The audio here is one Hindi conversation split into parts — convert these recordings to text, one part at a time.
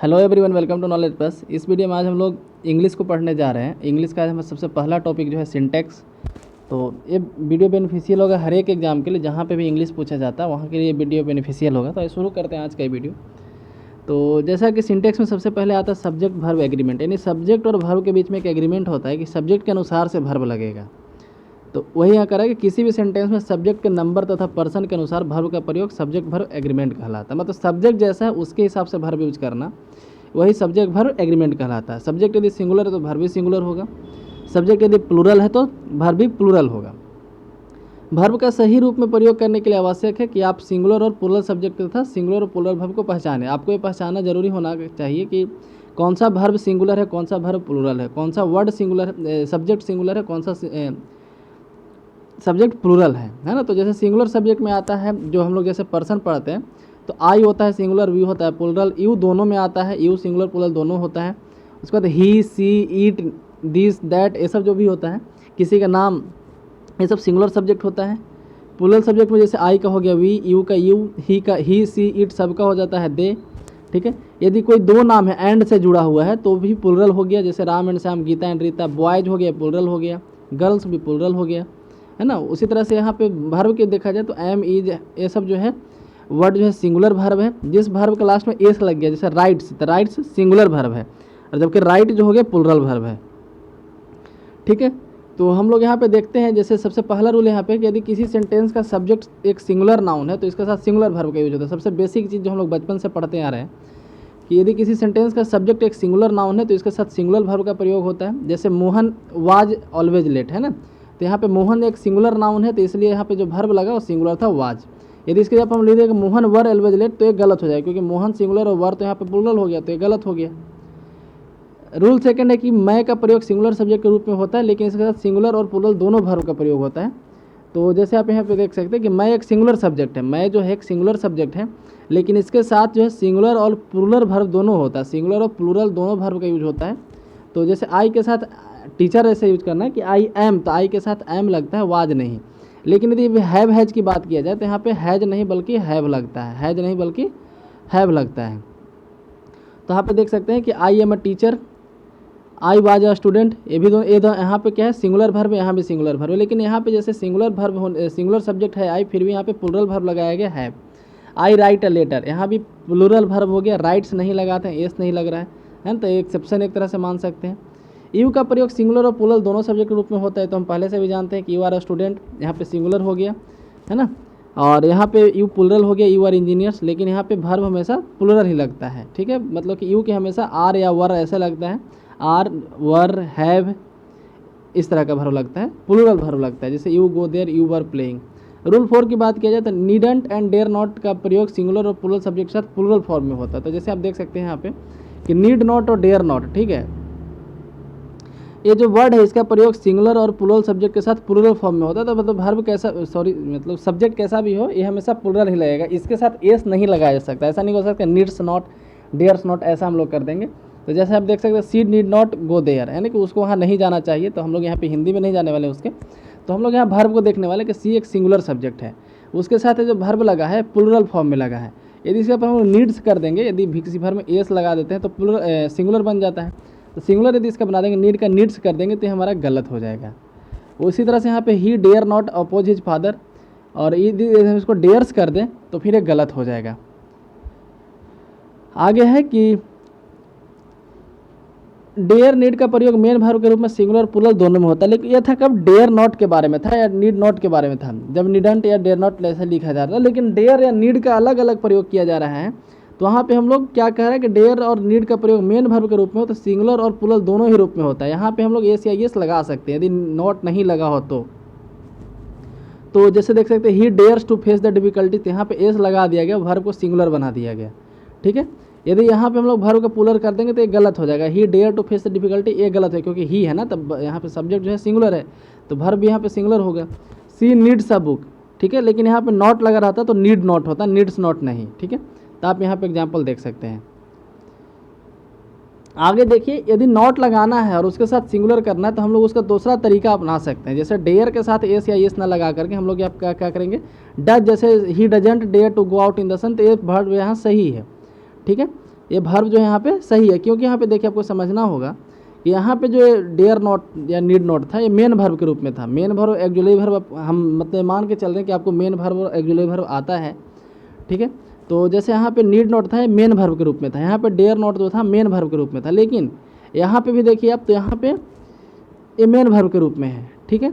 Hello everyone, welcome to knowledge plus. इस वीडियो में आज हम लोग इंग्लिश को पढ़ने जा रहे हैं। इंग्लिश का हमारा सबसे पहला टॉपिक जो है सिंटैक्स। तो ये वीडियो बेनिफिशियल होगा हर एक एग्जाम के लिए, जहाँ पे भी इंग्लिश पूछा जाता है वहाँ के लिए वीडियो बेनिफिशियल होगा। तो शुरू करते हैं आज का वीडियो। तो जैसा कि सिंटैक्स में सबसे पहले आता है सब्जेक्ट वर्ब एग्रीमेंट, यानी सब्जेक्ट और वर्ब के बीच में एक एग्रीमेंट होता है कि सब्जेक्ट के अनुसार से वर्ब लगेगा। तो वही यहाँ करा कि किसी भी सेंटेंस में सब्जेक्ट के नंबर तथा पर्सन के अनुसार वर्ब का प्रयोग सब्जेक्ट वर्ब एग्रीमेंट कहलाता है। मतलब सब्जेक्ट जैसा है उसके हिसाब से वर्ब यूज करना, वही सब्जेक्ट वर्ब एग्रीमेंट कहलाता है। सब्जेक्ट यदि सिंगुलर है तो वर्ब भी सिंगुलर होगा, सब्जेक्ट यदि प्लूरल है तो वर्ब भी प्लूरल होगा। वर्ब का सही रूप में प्रयोग करने के लिए आवश्यक है कि आप सिंगुलर और प्लूरल सब्जेक्ट तथा सिंगुलर और प्लूरल वर्ब को पहचानें। आपको ये पहचानना जरूरी होना चाहिए कि कौन सा वर्ब सिंगुलर है, कौन सा वर्ब प्लूरल है, कौन सा वर्ड सिंगुलर है, सब्जेक्ट सिंगुलर है, कौन सा सब्जेक्ट प्लूरल है ना। तो जैसे सिंगुलर सब्जेक्ट में आता है जो हम लोग जैसे पर्सन पढ़ते हैं तो आई होता है सिंगुलर, वी होता है प्लूरल, यू दोनों में आता है, यू सिंगुलर प्लूरल दोनों होता है। उसके बाद ही, सी, ईट, दिस, दैट, ये सब जो भी होता है, किसी का नाम, ये सब सिंगुलर सब्जेक्ट होता है। प्लूरल सब्जेक्ट में जैसे आई का हो गया वी, यू का यू, ही का ही, सी, ईट सबका हो जाता है दे। ठीक है, यदि कोई दो नाम है एंड से जुड़ा हुआ है तो भी प्लूरल हो गया, जैसे Ram and Shyam, Geeta and Rita, boys हो गया प्लूरल हो गया, गर्ल्स भी प्लूरल हो गया, है ना। उसी तरह से यहाँ पे वर्ब के देखा जाए तो एम, इज, ये सब जो है वर्ड जो है सिंगुलर वर्ब है। जिस वर्ब के लास्ट में एस लग गया, जैसे राइट्स, तो राइट्स सिंगुलर वर्ब है, और जबकि राइट जो हो गया प्लूरल वर्ब है। ठीक है, तो हम लोग यहाँ पे देखते हैं जैसे सबसे पहला रूल यहाँ पे कि यदि किसी सेंटेंस का सब्जेक्ट एक सिंगुलर नाउन है तो इसके साथ सिंगुलर वर्ब का यूज होता है। सबसे बेसिक चीज़ जो हम लोग बचपन से पढ़ते आ रहे हैं कि यदि किसी सेंटेंस का सब्जेक्ट एक सिंगुलर नाउन है तो इसके साथ सिंगुलर वर्ब का प्रयोग होता है। जैसे मोहन वाज ऑलवेज लेट, है ना। तो यहाँ पे मोहन एक सिंगुलर नाउन है तो इसलिए यहाँ पे जो वर्ब लगा वो सिंगुलर था, वाज। यदि इसके जब हम लिख देंगे मोहन वर ऑलवेज लेट तो ये गलत हो जाएगा, क्योंकि मोहन सिंगुलर और वर तो यहाँ पे प्लूरल हो गया, तो ये गलत हो गया। रूल सेकंड है कि मैं का प्रयोग सिंगुलर सब्जेक्ट के रूप में होता है, लेकिन इसके साथ सिंगुलर और प्लूरल दोनों वर्ब का प्रयोग होता है। तो जैसे आप यहाँ पे देख सकते हैं कि मैं एक सिंगुलर सब्जेक्ट है, मैं जो है एक सिंगुलर सब्जेक्ट है, लेकिन इसके साथ जो है सिंगुलर और प्लूरल वर्ब दोनों होता है, सिंगुलर और प्लूरल दोनों वर्ब का यूज होता है। तो जैसे आई के साथ टीचर ऐसे यूज करना है कि आई एम, तो आई के साथ एम लगता है, वाज नहीं। लेकिन यदि हैव हैज की बात किया जाए तो यहाँ पे हैज नहीं बल्कि हैव लगता है, हैज नहीं बल्कि हैव लगता है। तो यहाँ पे देख सकते हैं कि I am a teacher, I was a student, ये भी दोनों यहाँ पे क्या है सिंगुलर वर्ब, यहाँ भी सिंगुलर वर्ब है। लेकिन यहाँ पे जैसे सिंगुलर वर्ब सिंगुलर सब्जेक्ट है आई, फिर भी यहाँ पे प्लूरल वर्ब लगाया गया है। आई राइट अ लेटर, यहाँ भी प्लूरल वर्ब हो गया, राइट्स नहीं लगाते हैं, एस नहीं लग रहा है ना, तो एक्सेप्शन एक तरह से मान सकते हैं। यू का प्रयोग सिंगुलर और प्लूरल दोनों सब्जेक्ट के रूप में होता है, तो हम पहले से भी जानते हैं कि यू आर अ स्टूडेंट, यहाँ पे सिंगुलर हो गया, है ना। और यहाँ पे यू प्लूरल हो गया, यू आर इंजीनियर्स, लेकिन यहाँ पे वर्ब हमेशा प्लूरल ही लगता है। ठीक है, मतलब कि यू के हमेशा आर या वर ऐसा लगता है, आर, वर, हैव, इस तरह का वर्ब लगता है, प्लूरल वर्ब लगता है, जैसे you go there, you were playing. Rule 4 की बात किया जाए तो नीडंट एंड डेयर नॉट का प्रयोग सिंगुलर और प्लूरल सब्जेक्ट के साथ प्लूरल फॉर्म में होता है। तो जैसे आप देख सकते हैं यहाँ पे कि नीड नॉट और डेयर नॉट, ठीक है, ये जो वर्ड है इसका प्रयोग सिंगुलर और प्लूरल सब्जेक्ट के साथ प्लूरल फॉर्म में होता है। तो मतलब वर्ब कैसा, मतलब सब्जेक्ट कैसा भी हो ये हमेशा प्लूरल ही लगेगा, इसके साथ एस नहीं लगाया जा सकता। ऐसा नहीं हो सकता नीड्स नॉट, डेयर्स नॉट, ऐसा हम लोग कर देंगे। तो जैसे आप देख सकते हैं सी नीड नॉट गो देयर, यानी कि उसको वहाँ नहीं जाना चाहिए। तो हम लोग यहाँ पे हिंदी में नहीं जाने वाले उसके, तो हम लोग यहाँ वर्ब को देखने वाले कि सी एक सिंगुलर सब्जेक्ट है, उसके साथ जो वर्ब लगा है प्लूरल फॉर्म में लगा है। यदि इसके ऊपर हम लोग नीड्स कर देंगे, यदि किसी वर्ब में एस लगा देते हैं तो प्लूरल सिंगुलर बन जाता है। तो सिंगुलर यदि इसका बना देंगे, नीड का नीड्स कर देंगे तो हमारा गलत हो जाएगा। उसी तरह से यहाँ पे he dare not oppose his father, और यदि हम इसको डेयर्स कर दें तो फिर ये गलत हो जाएगा। आगे है कि डेयर नीड का प्रयोग मेन वर्ब के रूप में सिंगुलर और प्लूरल दोनों में होता है, लेकिन यह था कब डेयर नॉट के बारे में था या नीड नॉट के बारे में था, जब नीडंट या डेयर नॉट ऐसा लिखा जा रहा है। लेकिन डेयर या नीड का अलग अलग प्रयोग किया जा रहा है, तो वहाँ पे हम लोग क्या कह रहे हैं कि डेयर और नीड का प्रयोग मेन वर्ब के रूप में हो तो सिंगुलर और प्लूरल दोनों ही रूप में होता है। यहाँ पे हम लोग एस या एस लगा सकते हैं यदि नॉट नहीं लगा हो तो जैसे देख सकते हैं he dares to face the difficulties, यहाँ पे एस लगा दिया गया, वर्ब को सिंगुलर बना दिया गया। ठीक है, यदि यहाँ पे हम लोग वर्ब को प्लूरल कर देंगे तो ये गलत हो जाएगा, he dare to face the difficulty, ये गलत है क्योंकि ही है ना, तब यहाँ पे सब्जेक्ट जो है सिंगुलर है तो वर्ब भी यहाँ पे सिंगुलर होगा। सी नीड्स अ बुक, ठीक है, लेकिन यहाँ पे नॉट लगा रहता तो नीड नॉट होता, नीड्स नॉट नहीं। ठीक है, तो आप यहाँ पे एग्जाम्पल देख सकते हैं। आगे देखिए, यदि नॉट लगाना है और उसके साथ सिंगुलर करना है तो हम लोग उसका दूसरा तरीका अपना सकते हैं। जैसे डेयर के साथ एस या एस ना लगा करके हम लोग क्या करेंगे, डज, जैसे he doesn't dare to go out in the sun, तो ये वर्ब यहाँ सही है। ठीक है, ये भर्व जो है यहाँ पे सही है, क्योंकि यहाँ पे देखिए आपको समझना होगा कि यहाँ पे जो डेयर नॉट या नीड नॉट था ये मेन भर्व के रूप में था। मेन भर्व एक्जुलरी भर्व हम मतलब मान के चल रहे हैं कि आपको मेन भर्व और एक्जुलरी भर्व आता है, ठीक है। तो जैसे यहाँ पे नीड नॉट था ये मेन भर्व के रूप में था, यहाँ पे डेयर नॉट जो था मेन भर्व के रूप में था, लेकिन यहाँ पे भी देखिए आप तो यहाँ पे ये मेन भर्व के रूप में है, ठीक है।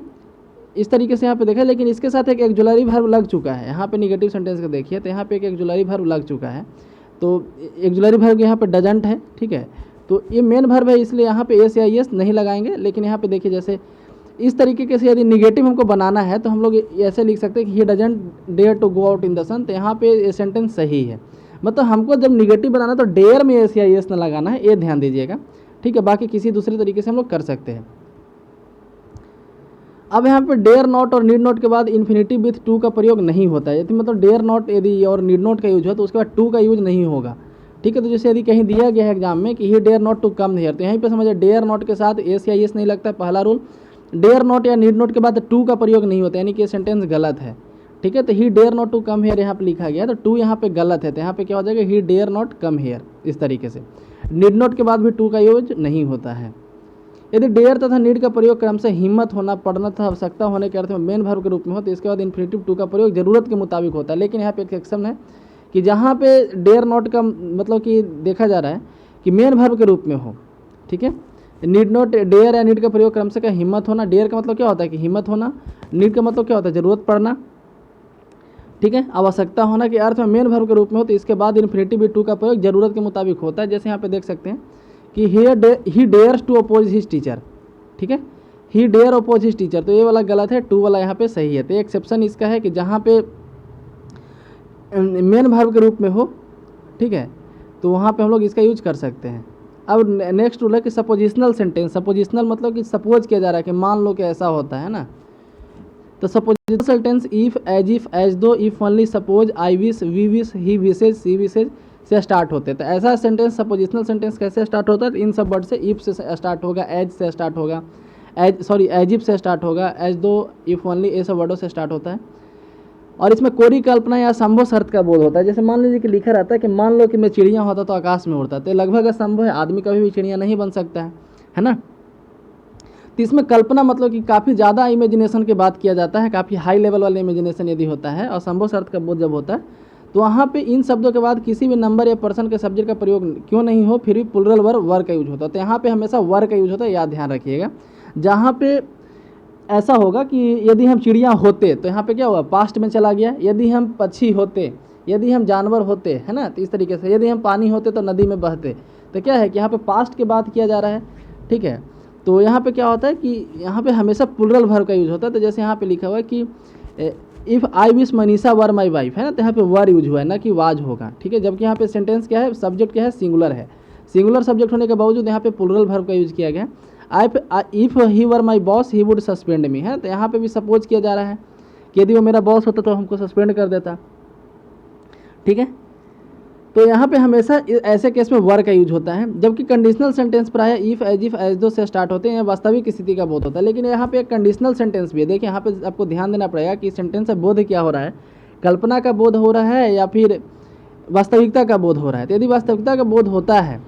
इस तरीके से यहाँ पे देखा, लेकिन इसके साथ एक एक्जुलरी भर्व लग चुका है। यहाँ पे निगेटिव सेंटेंस का देखिए तो यहाँ पे एक एक्जुलरी भर्व लग चुका है, तो एक्जुलरी भर्व यहाँ पे डजंट है, ठीक है। तो ये मेन भर्व है, इसलिए यहाँ पे एस या एस नहीं लगाएंगे। लेकिन यहाँ पे देखिए जैसे इस तरीके से यदि निगेटिव हमको बनाना है तो हम लोग ऐसे लिख सकते हैं कि he doesn't dare to go out in the sun, तो यहाँ पे ये सेंटेंस सही है। मतलब हमको जब निगेटिव बनाना तो डेयर में एस या एस न लगाना है, ये ध्यान दीजिएगा, ठीक है। बाकी किसी दूसरे तरीके से हम लोग कर सकते हैं। अब यहाँ पे डेयर नॉट और नीड नॉट के बाद इन्फिनिटिव विथ टू का प्रयोग नहीं होता है, यदि मतलब डेयर नॉट यदि और नीड नॉट का यूज हो तो उसके बाद टू का यूज नहीं होगा, ठीक है। तो जैसे यदि कहीं दिया गया है एग्जाम में कि he dare not to come here, तो यहीं पे समझिए डेयर नॉट के साथ एस या एस नहीं लगता है, पहला रूल। डेयर नॉट या नीड नॉट के बाद टू का प्रयोग नहीं होता, यानी कि ये सेंटेंस गलत है, ठीक है। तो he dare not to come here यहाँ पे लिखा गया है, तो टू यहाँ पे गलत है, तो यहाँ पे क्या हो जाएगा he dare not come here, इस तरीके से। नीड नॉट के बाद भी टू का यूज नहीं होता है। यदि डेयर तथा नीड का प्रयोग क्रम से हिम्मत होना, पढ़ना तथा आवश्यकता होने के अर्थ में मेन भर्व के रूप में हो, तो इसके बाद इन्फिनिटिव टू का प्रयोग जरूरत के मुताबिक होता है। लेकिन यहाँ पे एक एक्सेप्शन है कि जहाँ पे डेयर नॉट का मतलब कि देखा जा रहा है कि मेन भर्व के रूप में हो, ठीक है। नीड नॉट डेयर या नीड का प्रयोग क्रम से क्या हिम्मत होना, डेयर का मतलब क्या होता है कि हिम्मत होना, नीड का मतलब क्या होता है जरूरत पड़ना, ठीक है, आवश्यकता होना के अर्थ में मेन भर्व के रूप में हो, तो इसके बाद इन्फिनिटिव टू का प्रयोग जरूरत के मुताबिक होता है। जैसे यहाँ पे देख सकते हैं कि he dares to oppose his teacher, ठीक है, he dare oppose his teacher, तो ये वाला गलत है, टू वाला यहाँ पे सही है। तो एक्सेप्शन इसका है कि जहाँ पे मेन भर्व के रूप में हो, ठीक है, तो वहाँ पे हम लोग इसका यूज कर सकते हैं। अब नेक्स्ट रूल है कि सपोजिशनल सेंटेंस। सपोजिशनल मतलब कि सपोज किया जा रहा है कि मान लो कि ऐसा होता है ना, तो suppositional sentence if, as though, if only, suppose, I wish, we wish, he wishes, she wishes से स्टार्ट होते हैं। तो ऐसा सेंटेंस सपोजिशनल सेंटेंस कैसे स्टार्ट होता है, तो इन सब वर्ड से, इफ से स्टार्ट होगा, एज से स्टार्ट होगा, एज इफ से स्टार्ट होगा, एज दो, इफ ओनली, ये सब वर्डों से स्टार्ट होता है। और इसमें कोरी कल्पना या संभव शर्त का बोध होता है। जैसे मान लीजिए कि लिखा रहता है कि मान लो कि मैं चिड़िया होता तो आकाश में उड़ता, तो लगभग असंभव है, आदमी कभी भी चिड़िया नहीं बन सकता है ना। तो इसमें कल्पना मतलब कि काफ़ी ज़्यादा इमेजिनेशन की बात किया जाता है, काफ़ी हाई लेवल वाला इमेजिनेशन यदि होता है, और संभव शर्त का बोध जब होता है, तो वहाँ पे इन शब्दों के बाद किसी भी नंबर या पर्सन के सब्जेक्ट का प्रयोग क्यों नहीं हो, फिर भी प्लुरल वर्ब वर का यूज होता है। तो यहाँ पे हमेशा वर का यूज होता है, याद ध्यान रखिएगा। जहाँ पे ऐसा होगा कि यदि हम चिड़िया होते, तो यहाँ पे क्या हुआ, पास्ट में चला गया। यदि हम पक्षी होते, यदि हम जानवर होते, है ना, तो इस तरीके से। यदि हम पानी होते तो नदी में बहते, तो क्या है कि यहाँ पे पास्ट की बात किया जा रहा है, ठीक है। तो यहाँ पे क्या होता है कि यहाँ पे हमेशा प्लुरल वर्ब का यूज होता है। तो जैसे यहाँ पे लिखा हुआ है कि if I wish Manisha were my wife, है ना, तो यहाँ पे वर यूज हुआ है, ना कि वाज होगा, ठीक है। जबकि यहाँ पे सेंटेंस क्या है, सब्जेक्ट क्या है, सिंगुलर है। सिंगुलर सब्जेक्ट होने के बावजूद यहाँ पे प्लुरल वर्ब का यूज किया गया। If he were my boss he would suspend me, है, तो यहाँ पे भी सपोज किया जा रहा है कि यदि वो मेरा बॉस होता तो हमको सस्पेंड कर देता, ठीक है। तो यहाँ पे हमेशा ऐसे केस में वर का यूज होता है। जबकि कंडीशनल सेंटेंस प्राय इफ, एज दो से स्टार्ट होते हैं, वास्तविक स्थिति का बोध होता है। लेकिन यहाँ पे एक कंडीशनल सेंटेंस भी है। देखिए यहाँ पे आपको ध्यान देना पड़ेगा कि सेंटेंस से बोध क्या हो रहा है, कल्पना का बोध हो रहा है या फिर वास्तविकता का बोध हो रहा है। तो यदि वास्तविकता का बोध होता है,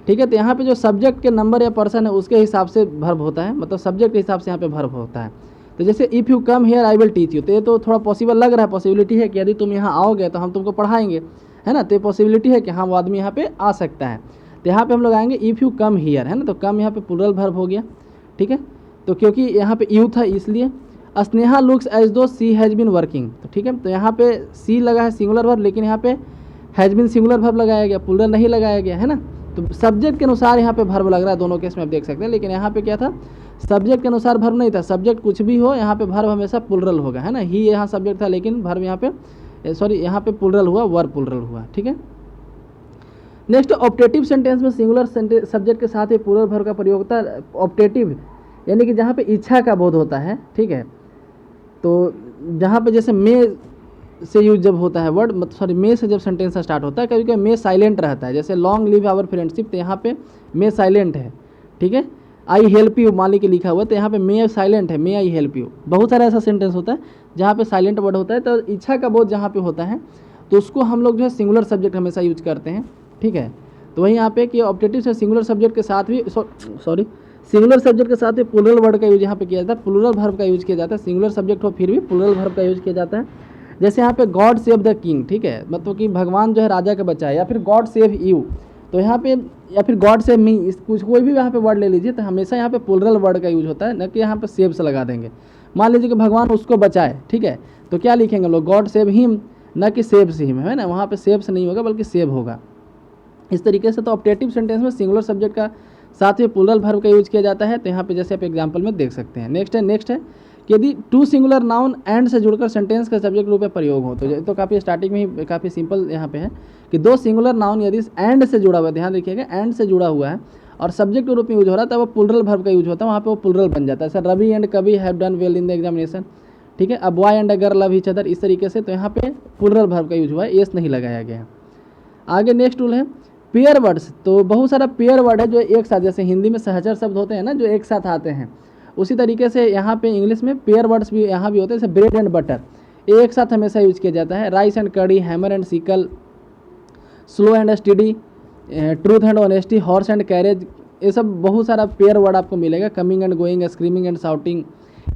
ठीक है, तो यहाँ पे जो सब्जेक्ट के नंबर या पर्सन है उसके हिसाब से वर्ब होता है, मतलब सब्जेक्ट के हिसाब से यहाँ पे वर्ब होता है। तो जैसे if you come here I will teach you, तो ये तो थोड़ा पॉसिबल लग रहा है, पॉसिबिलिटी है कि यदि तुम यहाँ आओगे तो हम तुमको पढ़ाएंगे, है ना। तो ये पॉसिबिलिटी है कि हाँ वो आदमी यहाँ पे आ सकता है। तो यहाँ पे हम लोग आएंगे इफ़ यू कम हियर, है ना, तो कम यहाँ पे प्लुरल वर्ब हो गया, ठीक है। तो क्योंकि यहाँ पे यू था इसलिए। स्नेहा लुक्स एज दो सी हैज़ बीन वर्किंग, तो ठीक है, तो यहाँ पे सी लगा है सिंगुलर वर्ब, लेकिन यहाँ पे हैज़ बीन सिंगुलर वर्ब लगाया गया, प्लुरल नहीं लगाया गया, है ना। तो सब्जेक्ट के अनुसार यहाँ पे वर्ब लग रहा है, दोनों केस में आप देख सकते हैं। लेकिन यहाँ पे क्या था, सब्जेक्ट के अनुसार वर्ब नहीं था, सब्जेक्ट कुछ भी हो यहाँ पे वर्ब हमेशा प्लुरल होगा, है ना। ही यहाँ सब्जेक्ट था लेकिन वर्ब यहाँ पे सॉरी यहाँ पे प्लुरल हुआ, वर्ब प्लुरल हुआ, ठीक है। नेक्स्ट ऑप्टेटिव सेंटेंस में सिंगुलर सब्जेक्ट के साथ ही प्लुरल वर्ब का प्रयोग होता है। ऑप्टेटिव यानी कि जहाँ पे इच्छा का बोध होता है, ठीक है। तो जहाँ पे जैसे मे से यूज जब होता है वर्ड, मतलब सॉरी मे से जब सेंटेंस स्टार्ट होता है, कभी कभी मे साइलेंट रहता है। जैसे लॉन्ग लिव आवर फ्रेंडशिप, तो यहाँ पे मे साइलेंट है, ठीक है। आई हेल्प यू मान ली के लिखा हुआ है, तो यहाँ पे मे साइलेंट है, मे आई हेल्प यू। बहुत सारा ऐसा सेंटेंस होता है जहाँ पे साइलेंट वर्ड होता है। तो इच्छा का बोध जहाँ पे होता है तो उसको हम लोग जो है सिंगुलर सब्जेक्ट हमेशा यूज करते हैं, ठीक है। तो वहीं यहाँ पे कि ऑप्टेटिव से सिंगुलर सब्जेक्ट के साथ भी सिंगुलर सब्जेक्ट के साथ भी प्लूरल वर्ड का यूज यहाँ पे किया जाता है, प्लूरल वर्ब का यूज किया जाता है। सिंगुलर सब्जेक्ट हो फिर भी प्लूरल वर्ब का यूज किया जाता है। जैसे यहाँ पे गॉड सेव द किंग, ठीक है, मतलब कि भगवान जो है राजा का बच्चा है, या फिर गॉड सेव यू, तो यहाँ पे या फिर गॉड सेव मी, इस कुछ कोई भी यहाँ पे वर्ड ले लीजिए, तो हमेशा यहाँ पे प्लूरल वर्ड का यूज होता है, न कि यहाँ पे सेव से लगा देंगे। मान लीजिए कि भगवान उसको बचाए, ठीक है, तो क्या लिखेंगे हम लोग, गॉड सेव हिम, न कि सेव्स हिम, है ना, वहाँ पे सेव से नहीं होगा बल्कि सेव होगा। इस तरीके से तो ऑप्टेटिव सेंटेंस में सिंगुलर सब्जेक्ट का साथ में प्लूरल वर्ब का यूज किया जाता है। तो यहाँ पे जैसे आप एग्जांपल में देख सकते हैं। नेक्स्ट है कि यदि टू सिंगुलर नाउन एंड से जुड़कर सेंटेंस का सब्जेक्ट रूप में प्रयोग हो, तो काफ़ी स्टार्टिंग में ही काफ़ी सिंपल यहाँ पे है कि दो सिंगुलर नाउन यदि एंड से जुड़ा हुआ है, ध्यान रखिएगा, एंड से जुड़ा हुआ है और सब्जेक्ट के रूप में यूज हो रहा है, तब वो प्लूरल वर्ब का यूज होता है, वहाँ पे वो प्लूरल बन जाता है। सर रवि एंड कवि have done well in the examination, ठीक है। अब boy and a girl love each other, इस तरीके से, तो यहाँ पे प्लूरल वर्ब का यूज हुआ है, एस नहीं लगाया गया है। आगे नेक्स्ट रूल है पेयर वर्ड्स। तो बहुत सारा पेयर वर्ड है जो एक साथ, जैसे हिंदी में सहचर शब्द होते हैं ना जो एक साथ आते हैं, उसी तरीके से यहाँ पे इंग्लिश में पेयर वर्ड्स भी यहाँ भी होते हैं। जैसे ब्रेड एंड बटर, एक साथ हमेशा यूज किया जाता है। Rice and curry, hammer and sickle, slow and steady, truth and honesty, horse and carriage, ये सब बहुत सारा पेयर वर्ड आपको मिलेगा। Coming and going, screaming and shouting,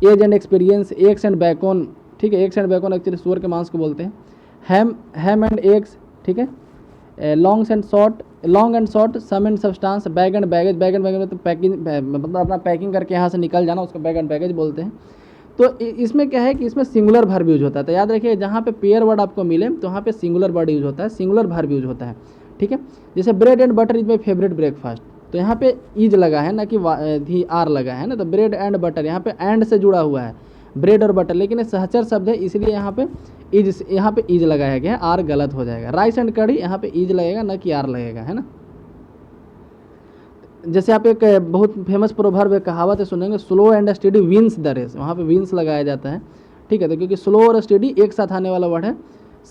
age and experience, eggs and bacon, ठीक है, एग्स एंड बैकोन एक्चुअली सूअर के मांस को बोलते हैं। हैम एंड एग्स, ठीक है। Long and short, sum and substance, bag and baggage, bag and baggage मतलब पैकिंग, मतलब अपना पैकिंग करके यहाँ से निकल जाना, उसको बैग एंड बैगेज बोलते हैं। तो इसमें क्या है कि इसमें सिंगुलर वर्ब यूज होता है। तो याद रखिए जहाँ पे पेयर वर्ड आपको मिले तो वहाँ पे सिंगुलर वर्ड यूज होता है, सिंगुलर वर्ब यूज होता है, ठीक है। जैसे bread and butter is my favourite breakfast, तो यहाँ पे इज लगा है ना कि आर लगा है ना, तो ब्रेड एंड बटर यहाँ पे एंड से जुड़ा हुआ है, ब्रेड और बटर, लेकिन ये सहचर शब्द है इसलिए यहाँ पे इज लगाया गया है, आर गलत हो जाएगा। राइस एंड कड़ी यहाँ पे इज लगेगा ना कि आर लगेगा, है ना। जैसे आप एक बहुत फेमस प्रोवर्ब है, कहावत है, सुनेंगे, slow and steady wins the race, वहाँ पे विंस लगाया जाता है, ठीक है। तो क्योंकि स्लो और स्टडी एक साथ आने वाला वर्ड है,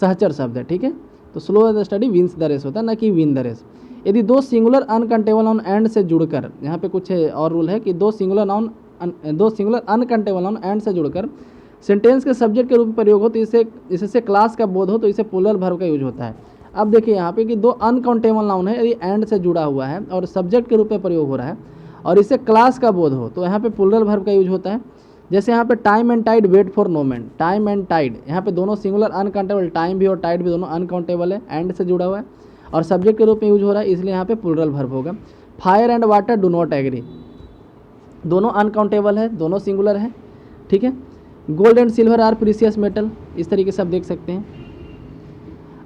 सहचर शब्द है, ठीक है। तो slow and steady wins the race होता है ना कि विन द रेस। यदि दो सिंगुलर अनकंटेबल नाउन एंड से जुड़कर, यहाँ पे कुछ और रूल है कि दो सिंगुलर अनकंटेबल नाउन एंड से जुड़कर सेंटेंस के सब्जेक्ट के रूप में प्रयोग हो, तो इससे क्लास का बोध हो, तो इसे प्लूरल वर्ब का यूज होता है। अब देखिए यहाँ पे कि दो अनकाउंटेबल नाउन है, यदि एंड से जुड़ा हुआ है और सब्जेक्ट के रूप में प्रयोग हो रहा है और इससे क्लास का बोध हो, तो यहाँ पे प्लूरल वर्ब का यूज होता है। जैसे यहाँ पे time and tide, wait for no man, time and tide, यहाँ पे दोनों सिंगुलर अनकाउंटेबल, टाइम भी और टाइड भी दोनों अनकाउंटेबल है, एंड से जुड़ा हुआ है और सब्जेक्ट के रूप में यूज हो रहा है, इसलिए यहाँ पे प्लूरल वर्ब होगा। Fire and water do not agree, दोनों अनकाउंटेबल है, दोनों सिंगुलर है, ठीक है। Gold and silver are precious metal, इस तरीके से आप देख सकते हैं।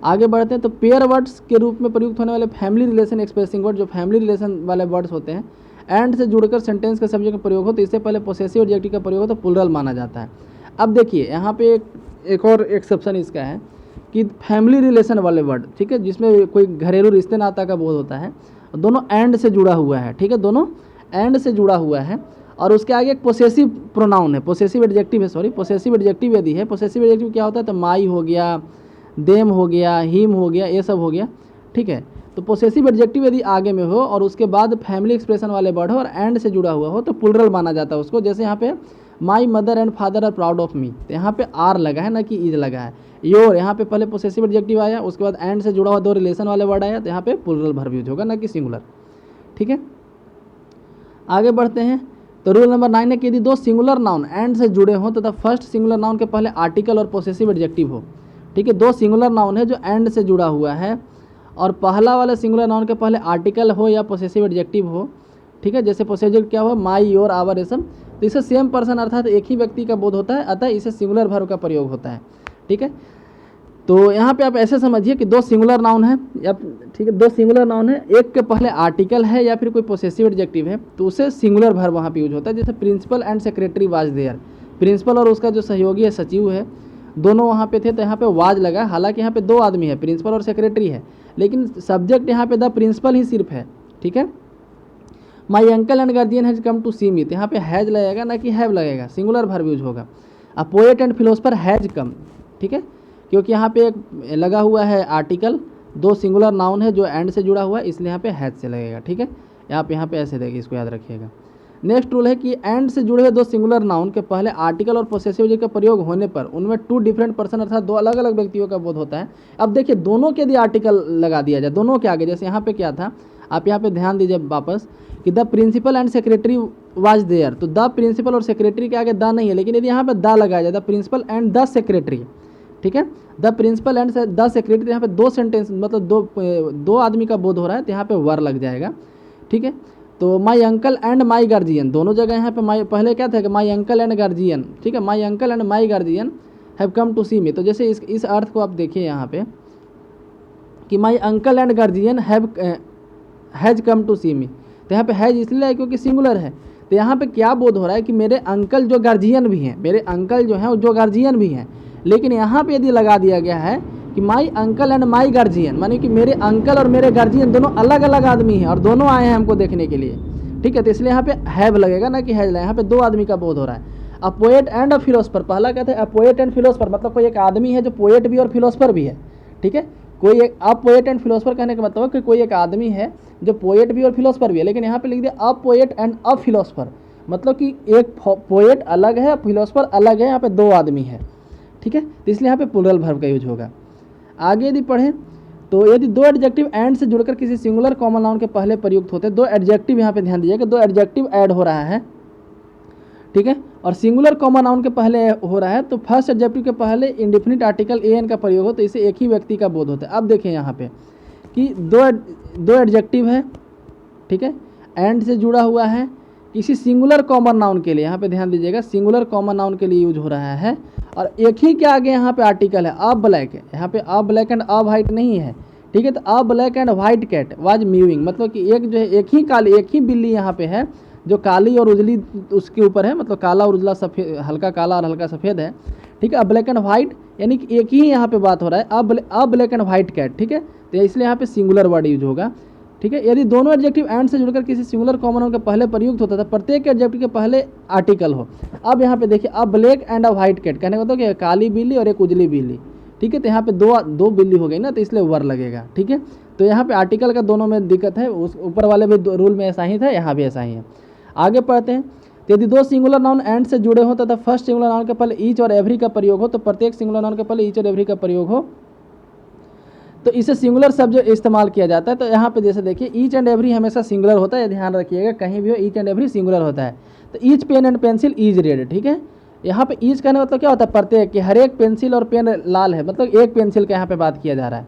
आगे बढ़ते हैं तो पेयर वर्ड्स के रूप में प्रयुक्त होने वाले फैमिली रिलेशन एक्सप्रेसिंग वर्ड, जो फैमिली रिलेशन वाले वर्ड्स होते हैं, एंड से जुड़कर सेंटेंस के सब्जेक्ट में प्रयोग हो, तो इससे पहले पोसेसिव एडजेक्टिव का प्रयोग हो तो प्लूरल माना जाता है। अब देखिए यहाँ पे एक और एक्सेप्शन इसका है कि फैमिली रिलेशन वाले वर्ड, ठीक है, जिसमें कोई घरेलू रिश्ते नाता का बोध होता है, दोनों एंड से जुड़ा हुआ है, ठीक है, दोनों एंड से जुड़ा हुआ है और उसके आगे एक पोसेसिव प्रोनाउन है, पोसेसिव एडजेक्टिव है, सॉरी पोसेसिव एडजेक्टिव यदि है, पोसेसिव एडजेक्टिव क्या होता है, तो माई हो गया, देम हो गया, हिम हो गया, ये सब हो गया, ठीक है। तो पोसेसिव एडजेक्टिव यदि आगे में हो और उसके बाद फैमिली एक्सप्रेशन वाले वर्ड हो और एंड से जुड़ा हुआ हो तो प्लूरल माना जाता है उसको। जैसे यहाँ पे my mother and father are proud of me, तो यहाँ पे आर लगा है ना कि इज लगा है। योर, यहाँ पे पहले पोसेसिव एडजेक्टिव आया, उसके बाद एंड से जुड़ा हुआ दो रिलेशन वाले वर्ड आया, तो यहाँ पे प्लूरल वर्ब यूज होगा ना कि सिंगुलर, ठीक है। आगे बढ़ते हैं तो रूल नंबर 9 है कि यदि दो सिंगुलर नाउन एंड से जुड़े हों तथा फर्स्ट सिंगुलर नाउन के पहले आर्टिकल और पोसेसिव एडजेक्टिव हो, ठीक है, दो सिंगुलर नाउन है जो एंड से जुड़ा हुआ है और पहला वाला सिंगुलर नाउन के पहले आर्टिकल हो या पोसेसिव एडजेक्टिव हो, ठीक है, जैसे पोसेसिव क्या हो, माई, योर, आवर, ये सब, तो इसे सेम पर्सन अर्थात एक ही व्यक्ति का बोध होता है, अतः इसे सिंगुलर वर्ब का प्रयोग होता है, ठीक है। तो यहाँ पे आप ऐसे समझिए कि दो सिंगुलर नाउन है या, ठीक है, दो सिंगुलर नाउन है, एक के पहले आर्टिकल है या फिर कोई पोसेसिव एडजेक्टिव है, तो उसे सिंगुलर वर्ब वहाँ पे यूज होता है। जैसे principal and secretary was there, principal और उसका जो सहयोगी है, सचिव है, दोनों वहाँ पे थे, तो यहाँ पे वाज लगा। हालांकि यहाँ पे दो आदमी है, प्रिंसिपल और सेक्रेटरी है, लेकिन सब्जेक्ट यहाँ पे द प्रिंसिपल ही सिर्फ है, ठीक है। My uncle and guardian has come to see me, तो यहाँ पे हैज लगेगा ना कि हैव लगेगा, सिंगुलर वर्ब यूज होगा। A poet and philosopher has come, ठीक है, क्योंकि यहाँ पे एक लगा हुआ है आर्टिकल, दो सिंगुलर नाउन है जो एंड से जुड़ा हुआ है, इसलिए यहाँ पे हैज से लगेगा, ठीक है। यहाँ पे ऐसे देगी, इसको याद रखिएगा। नेक्स्ट रूल है कि एंड से जुड़े हुए दो सिंगुलर नाउन के पहले आर्टिकल और पोसेसिव ऑब्जेक्ट का प्रयोग होने पर उनमें टू डिफरेंट पर्सन अर्थात दो अलग अलग व्यक्तियों का बोध होता है। अब देखिए दोनों के यदि आर्टिकल लगा दिया जाए दोनों के आगे, जैसे यहाँ पे क्या था, आप यहाँ पे ध्यान दीजिए वापस कि the principal and secretary was there, तो द प्रिंसिपल और सेक्रेटरी के आगे द नहीं है, लेकिन यदि यहाँ पे द लगाया जाए the principal and the secretary, ठीक है, the principal and the secretary, यहाँ पे दो सेंटेंस मतलब दो आदमी का बोध हो रहा है, तो यहाँ पे वर लग जाएगा, ठीक है। तो माई अंकल एंड माई गार्जियन, दोनों जगह यहाँ पे माई, पहले क्या था कि माई अंकल एंड गार्जियन, ठीक है, my uncle and my guardian have come to see me, तो जैसे इस अर्थ को आप देखिए यहाँ पे कि my uncle and guardian has come to see me, तो यहाँ पे हैज इसलिए है क्योंकि सिंगुलर है। तो यहाँ पे क्या बोध हो रहा है कि मेरे अंकल जो गार्जियन भी हैं, मेरे अंकल जो हैं जो गार्जियन भी हैं, लेकिन यहाँ पे यदि लगा दिया गया है कि my uncle and my guardian, माने कि मेरे अंकल और मेरे गार्जियन दोनों अलग अलग आदमी हैं और दोनों आए हैं हमको देखने के लिए, ठीक है, तो इसलिए यहाँ पे हैव लगेगा ना कि हैज लगेगा, यहाँ पे दो आदमी का बोध हो रहा है। A poet and a philosopher, पहला कहते हैं अ पोएट एंड फिलोसफर, मतलब कोई एक आदमी है जो पोएट भी और फिलोसफर भी है, ठीक है, कोई एक अ पोएट एंड फिलोसफर कहने का मतलब है कि कोई एक आदमी है जो पोएट भी और फिलोसफर भी है, लेकिन यहाँ पे लिख दिया a poet and a philosopher, मतलब कि एक पोएट अलग है फिलोसफर अलग है, यहाँ पे दो आदमी है, ठीक है, तो इसलिए यहाँ पे प्लूरल वर्ब का यूज होगा। आगे यदि पढ़ें तो यदि दो एडजेक्टिव एंड से जुड़कर किसी सिंगुलर कॉमन नाउन के पहले प्रयुक्त होते हैं, दो एडजेक्टिव यहाँ पे ध्यान दीजिएगा, दो एडजेक्टिव ऐड हो रहा है, ठीक है, और सिंगुलर कॉमन नाउन के पहले हो रहा है, तो फर्स्ट एडजेक्टिव के पहले इंडिफिनिट आर्टिकल एन का प्रयोग हो तो इसे एक ही व्यक्ति का बोध होता है। अब देखें यहाँ पे कि दो एडजेक्टिव है, ठीक है, एंड से जुड़ा हुआ है किसी सिंगुलर कॉमन नाउन के लिए, यहाँ पे ध्यान दीजिएगा सिंगुलर कॉमन नाउन के लिए यूज हो रहा है, और एक ही के आगे यहाँ पे आर्टिकल है अ ब्लैक है, यहाँ पे a black and a white नहीं है, ठीक है, तो a black and white cat was mewing, मतलब कि एक जो है एक ही बिल्ली यहाँ पे है जो काली और उजली उसके ऊपर है, मतलब काला और उजला सफ़ेद, हल्का काला और हल्का सफ़ेद है, ठीक है, अ ब्लैक एंड वाइट यानी कि एक ही यहाँ पे बात हो रहा है a black and white cat, ठीक है, तो इसलिए यहाँ पे सिंगुलर वर्ड यूज होगा, ठीक है। यदि दोनों एडजेक्टिव एंड से जुड़कर किसी सिंगुलर कॉमन नाउन के पहले प्रयुक्त होता था, प्रत्येक एडजेक्टिव के पहले आर्टिकल हो। अब यहाँ पे देखिए a black and a white cat कहने का मतलब कि काली बिल्ली और एक उजली बिल्ली, ठीक है, तो यहाँ पे दो बिल्ली हो गई ना, तो इसलिए वर लगेगा, ठीक है, तो यहाँ पे आर्टिकल का दोनों में दिक्कत है, उस ऊपर वाले भी रूल में ऐसा ही था, यहाँ भी ऐसा ही है। आगे पढ़ते हैं, तो यदि दो सिंगुलर नाउन एंड से जुड़े हो तथा फर्स्ट सिंगुलर नाउन के पहले ईच और एवरी का प्रयोग हो, तो प्रत्येक सिंगुलर नाउन के पहले ईच और एवरी का प्रयोग हो तो इसे सिंगुलर शब्द इस्तेमाल किया जाता है। तो यहाँ पे जैसे देखिए ईच एंड एवरी हमेशा सिंगुलर होता है, ध्यान रखिएगा कहीं भी हो ईच एंड एवरी सिंगुलर होता है। तो each pen and pencil is red, ठीक है, यहाँ पे ईच कहने मतलब क्या होता है प्रत्येक, कि हर एक पेंसिल और पेन लाल है, मतलब एक पेंसिल का यहाँ पे बात किया जा रहा है।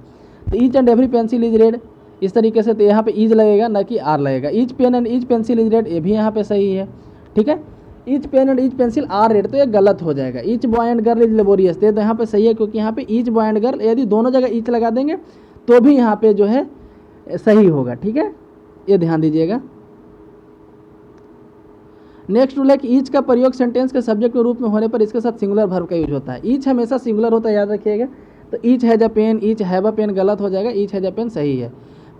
तो each and every pencil is red इस तरीके से, तो यहाँ पे ईज लगेगा न कि आर लगेगा। Each pen and each pencil is red ये भी यहाँ पे सही है, ठीक है। Each pen and each pencil are red तो ये गलत हो जाएगा। Each boy and girl is laborious तो यहाँ पे सही है, क्योंकि यहाँ पे ईच बॉय एंड गर्ल यदि दोनों जगह ईच लगा देंगे तो भी यहाँ पे जो है सही होगा, ठीक है, ये ध्यान दीजिएगा। नेक्स्ट रूल है कि ईच का प्रयोग सेंटेंस के सब्जेक्ट के रूप में होने पर इसके साथ सिंगुलर वर्ब का यूज होता है। ईच हमेशा सिंगुलर होता है, याद रखिएगा। तो each has a pen, each have a pen गलत हो जाएगा, ईच हैज अ पेन सही है।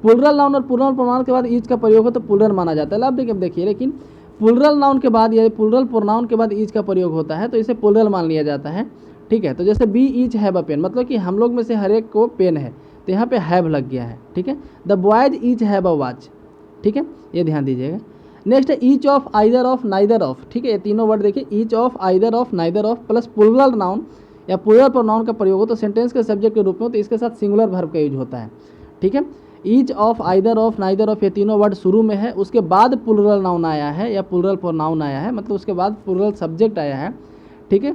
प्लुरल नाउन और प्लुरल प्रोनाउन के बाद ईच का प्रयोग हो तो प्लुरल माना जाता है। अब देखिए लेकिन प्लुरल नाउन के बाद या प्लुरल प्रोनाउन के बाद ईच का प्रयोग होता है तो इसे प्लुरल मान लिया जाता है, ठीक है। तो जैसे B each have a pen, मतलब कि हम लोग में से हर एक को पेन है, तो यहाँ पे हैव लग गया है, ठीक है। The boys each have a watch, ठीक है, ये ध्यान दीजिएगा। नेक्स्ट है each of, either of, neither of, ठीक है, ये तीनों वर्ड देखिए each of, either of, neither of plus plural noun या प्लुरल प्रोनाउन का प्रयोग हो तो सेंटेंस के सब्जेक्ट के रूप में, तो इसके साथ सिंगुलर वर्ब का यूज होता है, ठीक है। Each of, either of, neither of ये तीनों वर्ड शुरू में है, उसके बाद प्लुरल नाउन आया है या प्लुरल प्रोनाउन आया है, मतलब उसके बाद प्लुरल सब्जेक्ट आया है, ठीक है,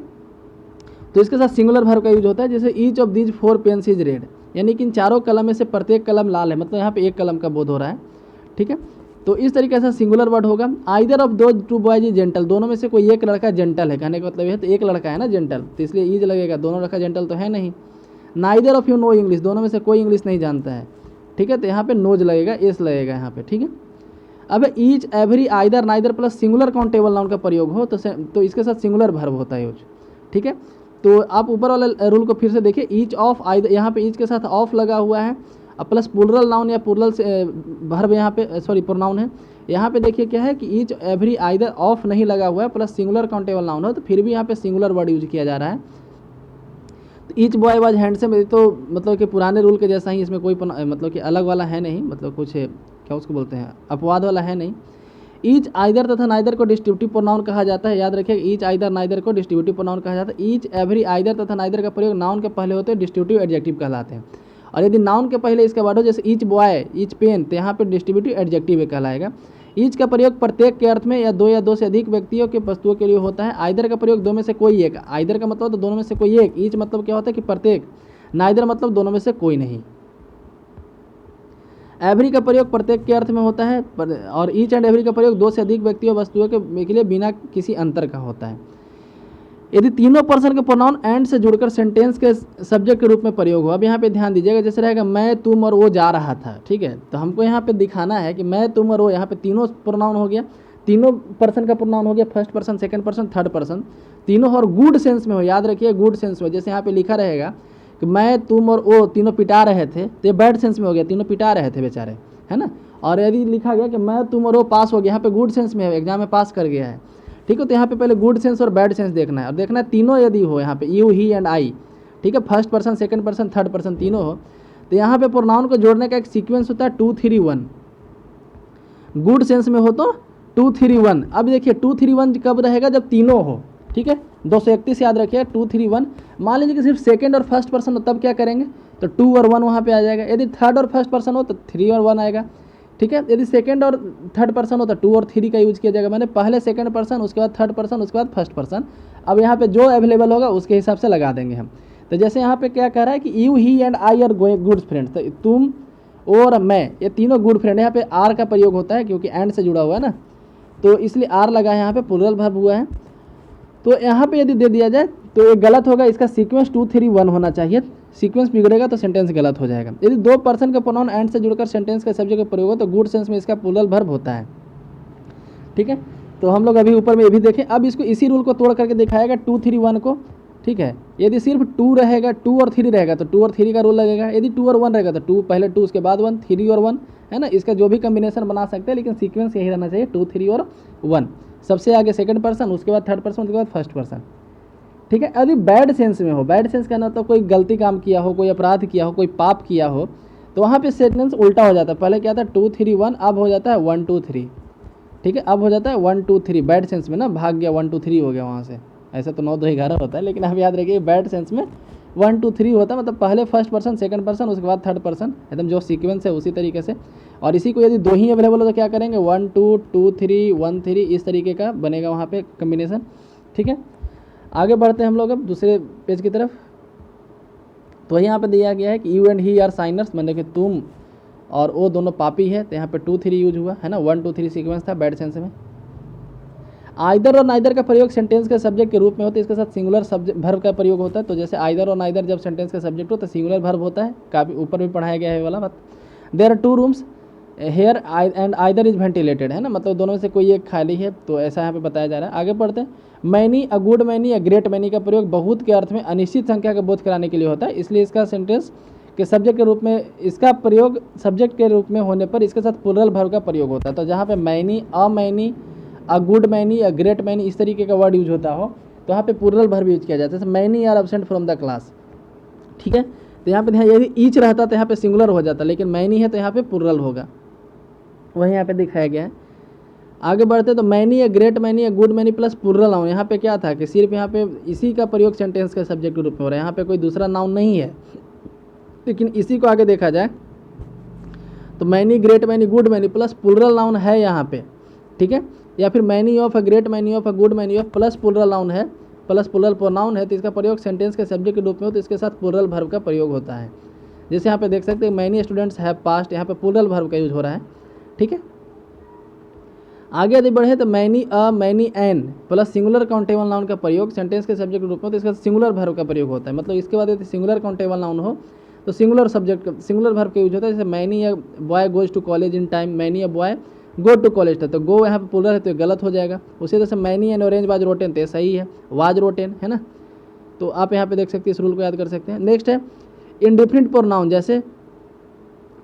तो इसके साथ सिंगुलर वर्ब का यूज होता है। जैसे each of these 4 pens is red, यानी कि इन चारों कलम में से प्रत्येक कलम लाल है, मतलब यहाँ पे एक कलम का बोध हो रहा है, ठीक है। तो इस तरीके से सिंगुलर वर्ड होगा। आइदर ऑफ दो 2 बॉयज इज जेंटल, दोनों में से कोई एक लड़का जेंटल है, कहने का मतलब ये है, तो एक लड़का है ना जेंटल, तो इसलिए ईज लगेगा, दोनों लड़का जेंटल तो है नहीं। Neither of you know English, दोनों में से कोई इंग्लिश नहीं जानता है, ठीक है, तो यहाँ पे नोज लगेगा, एस लगेगा यहाँ पे, ठीक है। अब each, every, either, neither plus singular countable noun का प्रयोग हो तो इसके साथ सिंगुलर वर्ब होता है यूज, ठीक है। तो आप ऊपर वाले रूल को फिर से देखिए, ईच ऑफ, आइदर, यहाँ पे ईच के साथ ऑफ लगा हुआ है, अब प्लस प्लुरल नाउन या प्लुरल से वर्ब यहाँ पे सॉरी प्रोनाउन है, यहाँ पे देखिए क्या है कि ईच, एवरी, आइदर, ऑफ नहीं लगा हुआ है, प्लस सिंगुलर काउंटेबल नाउन हो तो फिर भी यहाँ पे सिंगुलर वर्ड यूज किया जा रहा है। तो ईच बॉय वाज हैंडसम, तो मतलब कि पुराने रूल के जैसा ही, इसमें कोई मतलब कि अलग वाला है नहीं, मतलब कुछ क्या उसको बोलते हैं अपवाद वाला है नहीं। ईच आइदर तथा नाइदर को डिस्ट्रीब्यूटिव प्रोनाउन कहा जाता है। याद रखिए, ईच आइदर नाइदर को डिस्ट्रीब्यूटिव प्रोनाउन कहा जाता है। ईच एवरी आइदर तथा नाइदर का प्रयोग नाउन के पहले होते हैं डिस्ट्रीब्यूटिव एडजेक्टिव कहलाते हैं। और यदि नाउन के पहले इसका वर्ड हो, जैसे ईच बॉय, ईच पेन, तो यहाँ पे डिस्ट्रीब्यूटिव एडजेक्टिव कहलाएगा। ईच का प्रयोग प्रत्येक के अर्थ में या दो से अधिक व्यक्तियों के वस्तुओं के लिए होता है। आइदर का प्रयोग दो में से कोई एक। आइदर का मतलब तो दोनों में से कोई एक। ईच मतलब क्या होता है कि प्रत्येक। नाइदर मतलब दोनों में से कोई नहीं। एवरी का प्रयोग प्रत्येक के अर्थ में होता है और ईच एंड एवरी का प्रयोग दो से अधिक व्यक्तियों वस्तुओं के लिए बिना किसी अंतर का होता है। यदि तीनों पर्सन के प्रोनाउन एंड से जुड़कर सेंटेंस के सब्जेक्ट के रूप में प्रयोग हो। अब यहाँ पे ध्यान दीजिएगा, जैसे रहेगा मैं, तुम और वो जा रहा था, ठीक है, तो हमको यहाँ पे दिखाना है कि मैं, तुम और वो, यहाँ पे तीनों प्रोनाउन हो गया, तीनों पर्सन का प्रोनाउन हो गया, first person, second person, third person, तीनों और गुड सेंस में हो। याद रखिए, गुड सेंस में। जैसे यहाँ पे लिखा रहेगा कि मैं, तुम और वो तीनों पिटा रहे थे, तो ये बैड सेंस में हो गया, तीनों पिटा रहे थे बेचारे, है ना। और यदि लिखा गया कि मैं, तुम और वो पास हो गया, यहाँ पे गुड सेंस में है, एग्जाम में पास कर गया है, ठीक है। तो यहाँ पे पहले गुड सेंस और बैड सेंस देखना है, और देखना है तीनों यदि हो, यहाँ पे यू, ही एंड आई, ठीक है, first person, second person, third person तीनों हो, तो यहाँ पे प्रोनाउन को जोड़ने का एक सीक्वेंस होता है 2 3 1। गुड सेंस में हो तो 2 3 1। अब देखिए 2 3 1 कब रहेगा, जब तीनों हो, ठीक है। 231 याद रखिए, 2 3 1। मान लीजिए कि सिर्फ सेकंड और फर्स्ट पर्सन हो, तब क्या करेंगे, तो 2 और 1 वहाँ पे आ जाएगा। यदि थर्ड और फर्स्ट पर्सन हो तो 3 और 1 आएगा, ठीक है। यदि सेकंड और थर्ड पर्सन हो तो 2 और 3 का यूज किया जाएगा। मैंने पहले सेकंड पर्सन, उसके बाद थर्ड पर्सन, उसके बाद फर्स्ट पर्सन। अब यहाँ पे जो अवेलेबल होगा उसके हिसाब से लगा देंगे हम। तो जैसे यहाँ पे क्या कह रहा है कि you, he and I R good friends, तो तुम और मैं, ये तीनों गुड फ्रेंड है। यहाँ पे आर का प्रयोग होता है क्योंकि एंड से जुड़ा हुआ है ना, तो इसलिए आर लगा है, यहाँ पे प्लूरल वर्ब हुआ है। तो यहाँ पे यदि दे दिया जाए तो ये गलत होगा, इसका सीक्वेंस 2 3 1 होना चाहिए। सीक्वेंस बिगड़ेगा तो सेंटेंस गलत हो जाएगा। यदि दो पर्सन का प्रोनाउन एंड से जुड़कर सेंटेंस के सब्जेक्ट का प्रयोग हो तो गुड सेंस में इसका प्लूरल वर्ब होता है, ठीक है। तो हम लोग अभी ऊपर में ये भी देखें। अब इसको इसी रूल को तोड़ करके दिखाएगा 2 3 1 को, ठीक है। यदि सिर्फ 2 रहेगा, 2 और 3 रहेगा तो 2 और 3 का रूल लगेगा। यदि 2 और 1 रहेगा तो 2 पहले 2 उसके बाद 1, 3 और 1, है ना। इसका जो भी कम्बिनेशन बना सकते हैं, लेकिन सीक्वेंस यही रहना चाहिए 2 3 और 1। सबसे आगे सेकंड पर्सन, उसके बाद थर्ड पर्सन, उसके बाद फर्स्ट पर्सन, ठीक है। यदि बैड सेंस में हो, बैड सेंस का ना तो कोई गलती काम किया हो, कोई अपराध किया हो, कोई पाप किया हो, तो वहाँ पे सेंटेंस उल्टा हो जाता है। पहले क्या था 2 3 1, अब हो जाता है 1 2 3, ठीक है। अब हो जाता है 1 2 3 बैड सेंस में ना, भाग गया 1 2 3 हो गया वहाँ से। ऐसा तो 9 2 11 होता है, लेकिन आप याद रखिए बैड सेंस में 1 2 3 होता है, मतलब पहले फर्स्ट पर्सन, सेकंड पर्सन, उसके बाद थर्ड पर्सन, एकदम जो सीक्वेंस है उसी तरीके से। और इसी को यदि दो ही अवेलेबल हो तो क्या करेंगे, 1 2 2 3 1 3, इस तरीके का बनेगा वहाँ पे कम्बिनेशन, ठीक है। आगे बढ़ते हैं हम लोग अब दूसरे पेज की तरफ। तो यहाँ पे दिया गया है कि यू एंड ही आर साइनर्स, मतलब कि तुम और वो दोनों पापी है, तो यहाँ पे 2 3 यूज हुआ है ना, 1 2 3 सीक्वेंस था बैड सेंस में। आइदर और नाइदर का प्रयोग सेंटेंस के सब्जेक्ट के रूप में होता है, इसके साथ सिंगुलर सब्जेक्ट वर्ब का प्रयोग होता है। तो जैसे आइदर और नाइदर जब सेंटेंस का सब्जेक्ट हो तो सिंगुलर वर्ब होता है, काफ़ी ऊपर भी पढ़ाया गया है वाला बात। There are 2 rooms here and either is ventilated, है ना, मतलब दोनों में से कोई एक खाली है, तो ऐसा यहाँ पे बताया जा रहा है। आगे पढ़ते हैं। Many, a good many, a great many का प्रयोग बहुत के अर्थ में अनिश्चित संख्या का बोध कराने के लिए होता है, इसलिए इसका सेंटेंस के सब्जेक्ट के रूप में, इसका प्रयोग सब्जेक्ट के रूप में होने पर इसके साथ प्लूरल वर्ब का प्रयोग होता है। तो जहाँ पे many, a many, a good many, a great many, इस तरीके का वर्ड यूज होता हो तो यहाँ पे प्लूरल वर्ब यूज किया जाता है। जैसे many are absent from the class, ठीक है। तो यहाँ पे ध्यान, यदि ईच रहता तो यहाँ पे सिंगुलर हो जाता, लेकिन मैनी है तो यहाँ पे प्लूरल होगा, वही यहाँ पे दिखाया गया है। आगे बढ़ते तो many, a great many, a good many plus plural noun. यहाँ पे क्या था कि सिर्फ यहाँ पे इसी का प्रयोग सेंटेंस के सब्जेक्ट के रूप में हो रहा है, यहाँ पे कोई दूसरा नाउन नहीं है। लेकिन इसी को आगे देखा जाए तो many, great many, good many plus plural noun है यहाँ पे, ठीक है। या फिर many of, a great many of, a good many of plus plural noun है, प्लस प्लूरल प्रोनाउन है, तो इसका प्रयोग सेंटेंस के सब्जेक्ट के रूप में हो तो इसके साथ प्लूरल वर्ब का प्रयोग होता है। जैसे यहाँ पे देख सकते हैं मैनी स्टूडेंट्स हैव पास्ट, यहाँ पे प्लूरल वर्ब का यूज हो रहा है, ठीक है। आगे यदि बढ़े तो many, a many, an plus singular countable noun का प्रयोग सेंटेंस के सब्जेक्ट के रूप में, तो इसका सिंगुलर वर्ब का प्रयोग होता है। मतलब इसके बाद यदि सिंगुलर काउंटेबल नाउन हो तो सिंगुलर सब्जेक्ट, सिंगुलर वर्ब का यूज होता है। जैसे many a boy goes to college in time, many a boy go to college था, तो गो यहाँ पे प्लूरल है तो गलत हो जाएगा। उसी तरह से many N orange was rotten, तो सही है, वाज रोटेन, है ना। तो आप यहाँ पे देख सकते हैं, इस रूल को याद कर सकते हैं। नेक्स्ट है इंडिफिनिट प्रोनाउन, जैसे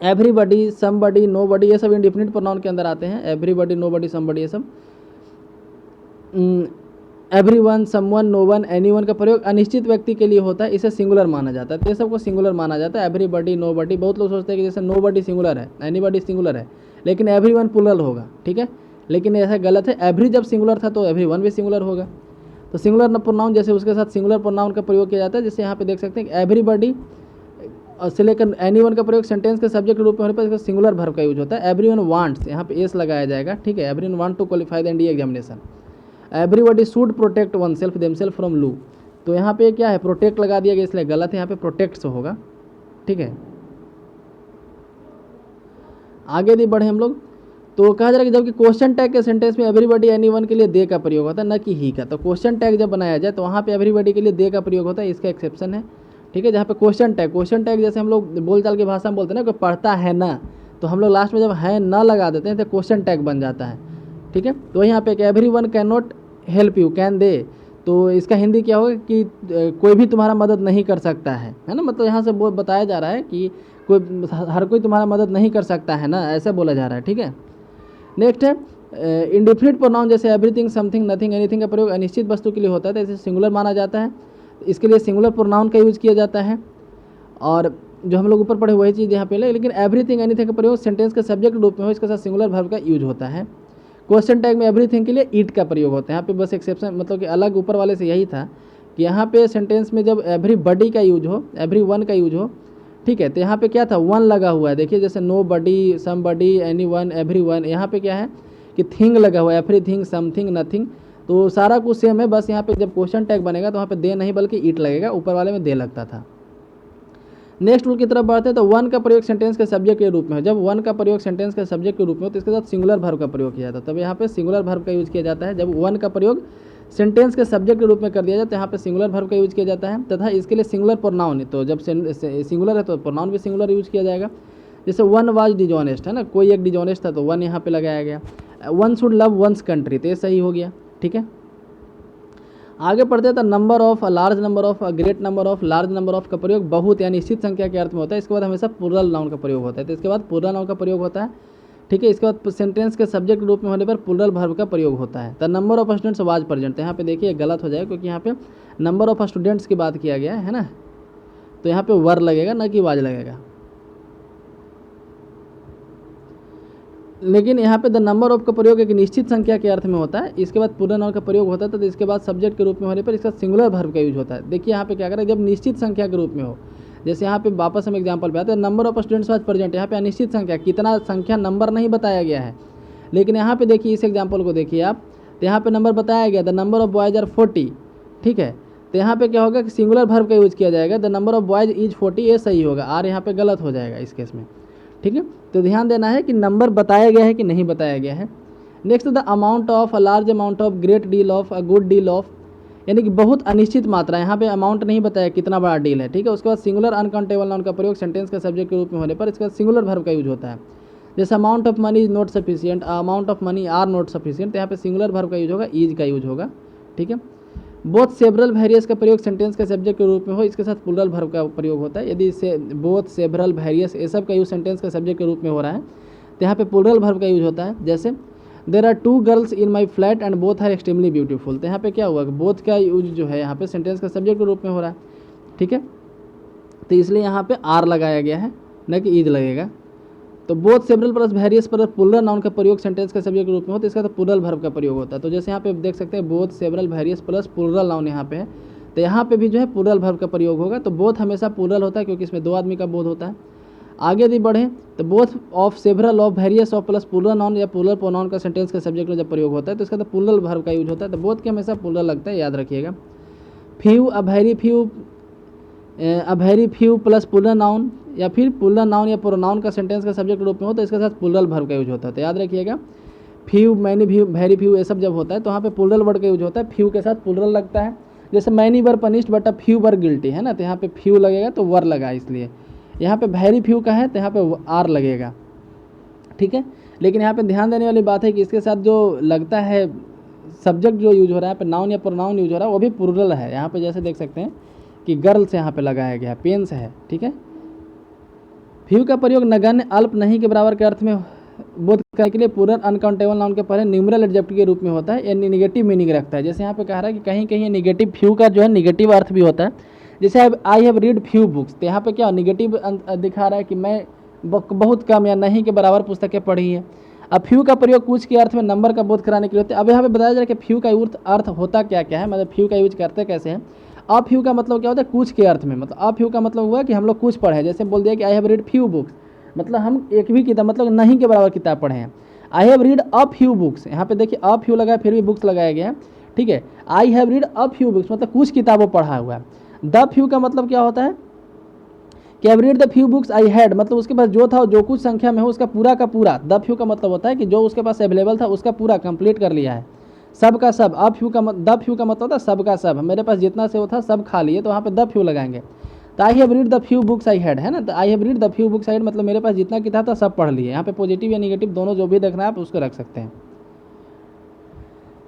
एवरीबडी, समबडी, नोबडी, ये सब इंडिफिनिट प्रोनाउन के अंदर आते हैं। एवरीबडी, नोबडी, समबडी, ये सब। एवरीवन, समवन, नोवन, एनीवन का प्रयोग अनिश्चित व्यक्ति के लिए होता है, इसे सिंगुलर माना जाता है। तो ये सबको सिंगुलर माना जाता है। एवरीबडी, नोबडी, बहुत लोग सोचते हैं कि जैसे नोबडी सिंगुलर है, एनीबडी सिंगुलर है, लेकिन एवरीवन प्लूरल होगा, ठीक है। लेकिन ऐसा गलत है। एवरी जब सिंगुलर था तो एवरी वन भी सिंगुलर होगा। तो सिंगुलर प्रोनाउन जैसे उसके साथ सिंगुलर प्रोनाउन का प्रयोग किया जाता है, जैसे यहाँ पे देख सकते हैं एवरीबॉडी से लेकर एनीवन का प्रयोग सेंटेंस के सब्जेक्ट के रूप में होने पर इसका सिंगुलर वर्ब का यूज होता है। एवरीवन वांट्स, यहाँ पे एस लगाया जाएगा, ठीक है। Everyone want to qualify the NDA examination. Everybody should protect oneself themselves from लू, तो यहाँ पे क्या है, प्रोटेक्ट लगा दिया गया इसलिए गलत है, यहाँ पे प्रोटेक्ट से होगा, ठीक है। आगे यदि बढ़े हम लोग तो कहा जा रहा है कि जबकि क्वेश्चन टैग के सेंटेंस में एवरीबॉडी एनीवन के लिए दे का प्रयोग होता है, न कि ही का। तो क्वेश्चन टैग जब बनाया जाए तो वहाँ पे एवरीबॉडी के लिए दे का प्रयोग होता है, इसका एक्सेप्शन है, ठीक है। जहाँ पे क्वेश्चन टैग जैसे हम लोग बोलचाल की भाषा में बोलते हैं ना, कोई पढ़ता है ना, तो हम लोग लास्ट में जब है ना लगा देते हैं तो क्वेश्चन टैग बन जाता है, ठीक है। तो यहाँ पे every one can not help you, can they, तो इसका हिंदी क्या होगा कि कोई भी तुम्हारा मदद नहीं कर सकता है ना। मतलब यहाँ से बताया जा रहा है कि हर कोई तुम्हारा मदद नहीं कर सकता है ना, ऐसा बोला जा रहा है, ठीक है। नेक्स्ट है इंडिफिनिट प्रोनाउन जैसे एवरीथिंग, समथिंग, नथिंग, एनीथिंग का प्रयोग अनिश्चित वस्तु के लिए होता है, तो इसे सिंगुलर माना जाता है, इसके लिए सिंगुलर प्रोनाउन का यूज किया जाता है। और जो हम लोग ऊपर पढ़े वही चीज़ यहाँ पे ले, लेकिन एवरीथिंग, एनीथिंग का प्रयोग सेंटेंस के सब्जेक्ट रूप में हो, इसके साथ सिंगुलर वर्ब का यूज होता है। क्वेश्चन टैग में एवरीथिंग के लिए ईट का प्रयोग होता है, यहाँ पे बस एक्सेप्शन मतलब कि अलग ऊपर वाले से यही था कि यहाँ पे सेंटेंस में जब एवरीबॉडी का यूज हो, एवरी वन का यूज हो, ठीक है, तो यहाँ पे क्या था, वन लगा हुआ है, देखिए जैसे नो बडी, सम बडी, एनी वन, एवरी वन, यहाँ पे क्या है कि थिंग लगा हुआ है, एवरीथिंग, समथिंग, नथिंग, तो सारा कुछ सेम है, बस यहाँ पे जब क्वेश्चन टैग बनेगा तो वहाँ पे दे नहीं बल्कि ईट लगेगा, ऊपर वाले में दे लगता था। नेक्स्ट रूल की तरफ बढ़ते हैं तो वन का प्रयोग सेंटेंस के सब्जेक्ट के रूप में, जब वन का प्रयोग सेंटेंस के सब्जेक्ट के रूप में हो तो इसके साथ सिंगुलर वर्ब का प्रयोग किया जाता है, तब यहाँ पे सिंगुलर वर्ब का यूज किया जाता है। जब वन का प्रयोग सेंटेंस के सब्जेक्ट के रूप में कर दिया जाए तो यहाँ पे सिंगुलर वर्ब का यूज किया जाता है, तथा इसके लिए सिंगुलर प्रोनाउन, तो जब सिंगुलर है तो प्रोनाउन भी सिंगुलर यूज किया जाएगा। जैसे वन वाज डिजॉनेस्ट है ना, कोई एक डिजॉनेस्ट था तो वन यहाँ पे लगाया गया। One should love one's country, तो ये सही हो गया, ठीक है। आगे पढ़ते हैं तो number of, a large number of, a great number of, large number of का प्रयोग बहुत या निश्चित संख्या के अर्थ में होता है। इसके बाद हमेशा प्लूरल नाउन का प्रयोग होता है, तो इसके बाद प्लूरल नाउन का प्रयोग होता है, ठीक है। इसके बाद सेंटेंस के सब्जेक्ट रूप में होने पर प्लूरल वर्ब का प्रयोग होता है। The number of students was present, यहाँ पे देखिए गलत हो जाएगा क्योंकि यहाँ पे नंबर ऑफ स्टूडेंट्स की बात किया गया है ना, तो यहाँ पे वर लगेगा ना कि वाज लगेगा। लेकिन यहाँ पे द नंबर ऑफ का प्रयोग एक निश्चित संख्या के अर्थ में होता है। इसके बाद प्लूरल नाउन का प्रयोग होता है, तो इसके बाद सब्जेक्ट के रूप में होने पर इसका सिंगुलर वर्ब का यूज होता है। देखिए यहाँ पे क्या करें, जब निश्चित संख्या के रूप में हो, जैसे यहाँ पे वापस हम एग्जांपल पे आते हैं, number of students was present, यहाँ पे अनिश्चित संख्या, कितना संख्या नंबर नहीं बताया गया है। लेकिन यहाँ पे देखिए इस एग्जाम्पल को देखिए आप, तो यहाँ पे नंबर बताया गया, the number of boys are 40, ठीक है। तो यहाँ पे क्या होगा कि सिंगुलर वर्ब का यूज किया जाएगा, the number of boys is 40, ये सही होगा, आर यहाँ पे गलत हो जाएगा इस केस में, ठीक है। तो ध्यान देना है कि नंबर बताया गया है कि नहीं बताया गया है। Next the amount of, a large amount of, great deal of, a good deal of, यानी कि बहुत अनिश्चित मात्रा, यहाँ पे अमाउंट नहीं बताया कितना बड़ा डील है, ठीक है। उसके बाद सिंगुलर अनकाउंटेबल नाउन का प्रयोग सेंटेंस के सब्जेक्ट के रूप में होने पर इसका सिंगुलर वर्ब का यूज होता है। जैसे amount of money is not sufficient, amount of money are not sufficient, तो यहाँ पे सिंगुलर वर्ब का यूज होगा, इज का यूज होगा, ठीक है। बोथ सेवरल वेरियस का प्रयोग सेंटेंस के सब्जेक्ट के रूप में हो, इसके साथ प्लूरल वर्ब का प्रयोग होता है। यदि से बोथ, सेवरल, वेरियस ये सब का यूज सेंटेंस के सब्जेक्ट के रूप में हो रहा है तो यहाँ पे प्लूरल वर्ब का यूज होता है। जैसे there are 2 girls in my flat and both are extremely beautiful, तो यहाँ पे क्या हुआ, बोथ का यूज जो है यहाँ पे सेंटेंस के सब्जेक्ट के रूप में हो रहा है, ठीक है। तो इसलिए यहाँ पे आर लगाया गया है, न कि इज लगेगा। तो बोथ सेवरल प्लस वेरियस पर प्लूरल नाउन का प्रयोग सेंटेंस के सब्जेक्ट के रूप में हो तो इसका तो प्लूरल वर्ब का प्रयोग होता है। तो जैसे यहाँ पे देख सकते हैं both several various plus plural noun यहाँ पे है, तो यहाँ पे भी जो है प्लूरल वर्ब का प्रयोग होगा। तो बोथ हमेशा प्लूरल होता है क्योंकि इसमें 2 आदमी का बोध होता है। आगे यदि बढ़े तो both of, several of, various of plus plural noun या प्लूरल प्रोनाउन का सेंटेंस के सब्जेक्ट में जब प्रयोग होता है तो इसका तो प्लूरल वर्ब का यूज होता है। तो बोथ के हमेशा प्लूरल लगता है, याद रखिएगा। Few, a very few plus plural noun या फिर प्लूरल नाउन या प्रोनाउन का सेंटेंस का सब्जेक्ट के रूप में हो तो इसके साथ प्लूरल वर्ब का यूज होता है। तो याद रखिएगा, few, many, few, very few, ये सब जब होता है तो वहाँ पे प्लूरल वर्ड का यूज होता है, फ्यू के साथ प्लूरल लगता है। जैसे many were punished but a few were guilty है ना, तो यहाँ पे फ्यू लगेगा तो वर लगा, इसलिए यहाँ पे वेरी फ्यू का है तो यहाँ पे आर लगेगा, ठीक है। लेकिन यहाँ पे ध्यान देने वाली बात है कि इसके साथ जो लगता है सब्जेक्ट जो यूज हो रहा है, यहाँ पे नाउन या प्रोनाउन यूज हो रहा है वो भी प्लूरल है। यहाँ पे जैसे देख सकते हैं कि गर्ल्स यहाँ पे लगाया गया है, पेन्स है, ठीक है। फ्यू का प्रयोग नगण्य, अल्प, नहीं के बराबर के अर्थ में बोध करने के लिए पूर्ण अनकाउंटेबल नाउन के पहले न्यूमरल एडजेक्टिव के रूप में होता है, यानी निगेटिव मीनिंग रखता है। जैसे यहाँ पे कह रहा है कि कहीं कहीं निगेटिव, फ्यू का जो है निगेटिव अर्थ भी होता है। जैसे I have read few books, तो यहाँ पे क्या निगेटिव दिखा रहा है कि मैं बहुत कम या नहीं के बराबर पुस्तकें पढ़ी हैं। अब फ्यू का प्रयोग कुछ के अर्थ में नंबर का बोध कराने के लिए होता है। अब यहाँ पे बताया जा रहा है कि फ्यू का अर्थ होता क्या क्या है, मतलब फ्यू का यूज करते कैसे हैं। अ फ्यू का मतलब क्या होता है, कुछ के अर्थ में, मतलब अ फ्यू का मतलब हुआ कि हम लोग कुछ पढ़े हैं। जैसे बोल दिया कि I have read few books, मतलब हम एक भी किताब, मतलब नहीं के बराबर किताब पढ़े हैं। I have read a few books, यहाँ पे देखिए अ फ्यू लगाया फिर भी बुक्स लगाया गया है, ठीक है। I have read a few books मतलब कुछ किताबों पढ़ा हुआ है। द फ्यू का मतलब क्या होता है कि I read the few books I had, मतलब उसके पास जो था जो कुछ संख्या में हो उसका पूरा का पूरा। द फ्यू का मतलब होता है कि जो उसके पास अवेलेबल था उसका पूरा कंप्लीट कर लिया है, सब का सब। अब फ्यू का द फ्यू का मतलब होता है सब का सब, मेरे पास जितना से वो था सब खा लिए, तो वहाँ पे द फ्यू लगाएंगे। तो I have read the few books I had, है ना, तो I have read the few books I had मतलब मेरे पास जितना किताब था सब पढ़ लिए। यहाँ पे पॉजिटिव या निगेटिव दोनों जो भी देखना है आप उसको रख सकते हैं।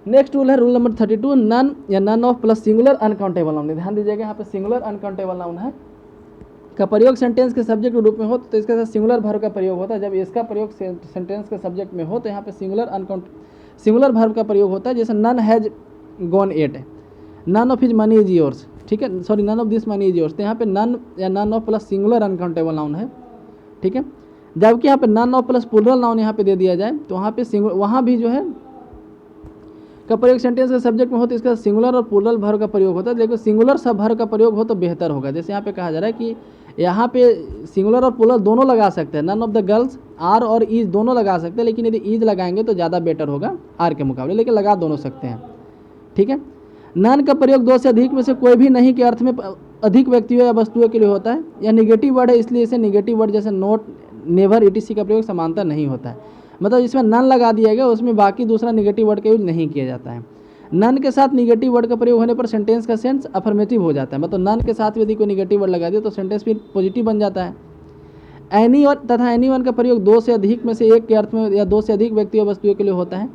नेक्स्ट रूल है रूल नंबर 32, नन या none of plus singular uncountable noun. ध्यान दीजिएगा यहाँ पे सिंगुलर अनकाउंटेबल नाउन है का प्रयोग सेंटेंस के सब्जेक्ट के रूप में हो तो इसके साथ सिंगुलर वर्ब का प्रयोग होता है। जब इसका प्रयोग सेंटेंस के सब्जेक्ट में हो तो यहाँ पे सिंगुलर वर्ब का प्रयोग होता है। जैसे none has gone at, none of his money is yours, ठीक है, sorry none of this money is yours. तो यहाँ पे नन या none of plus singular uncountable noun है, ठीक है। जबकि यहाँ पे none of plus plural noun यहाँ पे दे दिया जाए तो वहाँ पे वहाँ भी जो है का प्रयोग सेंटेंस के सब्जेक्ट में हो तो इसका सिंगुलर और प्लूरल वर्ब का प्रयोग होता है। लेकिन सिंगुलर सब वर्ब का प्रयोग हो तो बेहतर होगा। जैसे यहाँ पे कहा जा रहा है कि यहाँ पे सिंगुलर और प्लूरल दोनों लगा सकते हैं। None of the girls are और इज दोनों लगा सकते हैं, लेकिन यदि इज लगाएंगे तो ज़्यादा बेटर होगा आर के मुकाबले, लेकिन लगा दोनों सकते हैं, ठीक है। नन का प्रयोग दो से अधिक में से कोई भी नहीं के अर्थ में अधिक व्यक्तियों या वस्तुओं के लिए होता है। यह निगेटिव वर्ड है इसलिए इसे निगेटिव वर्ड जैसे नोट, नेवर, ईटीसी का प्रयोग समानता नहीं होता है। मतलब जिसमें नन लगा दिया गया उसमें बाकी दूसरा निगेटिव वर्ड का यूज नहीं किया जाता है। नन के साथ निगेटिव वर्ड का प्रयोग होने पर सेंटेंस का सेंस अफर्मेटिव हो जाता है। मतलब नन के साथ यदि कोई निगेटिव वर्ड लगा दिया तो सेंटेंस फिर पॉजिटिव बन जाता है। एनी और तथा एनी वन का प्रयोग दो से अधिक में से एक के अर्थ में या दो से अधिक व्यक्तियों वस्तुओं के लिए होता है।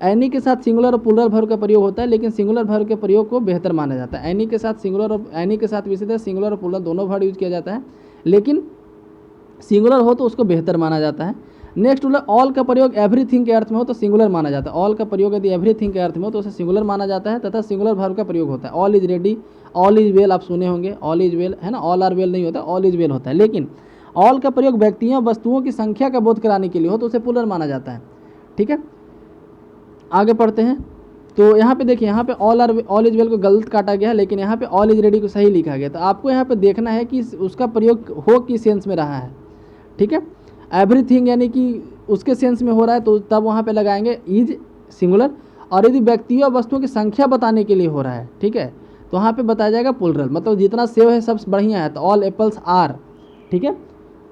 एनी के साथ सिंगुलर और प्लूरल वर्ब का प्रयोग होता है, लेकिन सिंगुलर वर्ब के प्रयोग को बेहतर माना जाता है। एनी के साथ सिंगुलर और एनी के साथ विशेषतः सिंगुलर और प्लूरल दोनों वर्ड यूज किया जाता है, लेकिन सिंगुलर हो तो उसको बेहतर माना जाता है। नेक्स्ट रूल है ऑल का प्रयोग एवरीथिंग के अर्थ में हो तो सिंगुलर माना जाता है। ऑल का प्रयोग यदि एवरीथिंग के अर्थ में हो तो उसे सिंगुलर माना जाता है तथा सिंगुलर वर्ब का प्रयोग होता है। All is ready, all is well आप सुने होंगे, ऑल इज वेल है ना, ऑल आर वेल नहीं होता, ऑल इज वेल होता है। लेकिन ऑल का प्रयोग व्यक्तियों वस्तुओं की संख्या का बोध कराने के लिए हो तो उसे प्लूरल माना जाता है, ठीक है। आगे पढ़ते हैं तो यहाँ पे देखिए, यहाँ पे ऑल इज वेल को गलत काटा गया है, लेकिन यहाँ पे ऑल इज रेडी को सही लिखा गया। तो आपको यहाँ पे देखना है कि उसका प्रयोग हो किस सेंस में रहा है, ठीक है। एवरीथिंग यानी कि उसके सेंस में हो रहा है तो तब वहाँ पे लगाएंगे इज सिंगुलर, और यदि व्यक्तियों और वस्तुओं की संख्या बताने के लिए हो रहा है, ठीक है, तो वहाँ पे बताया जाएगा प्लूरल। मतलब जितना सेव है सब बढ़िया है तो ऑल एप्पल्स आर, ठीक है।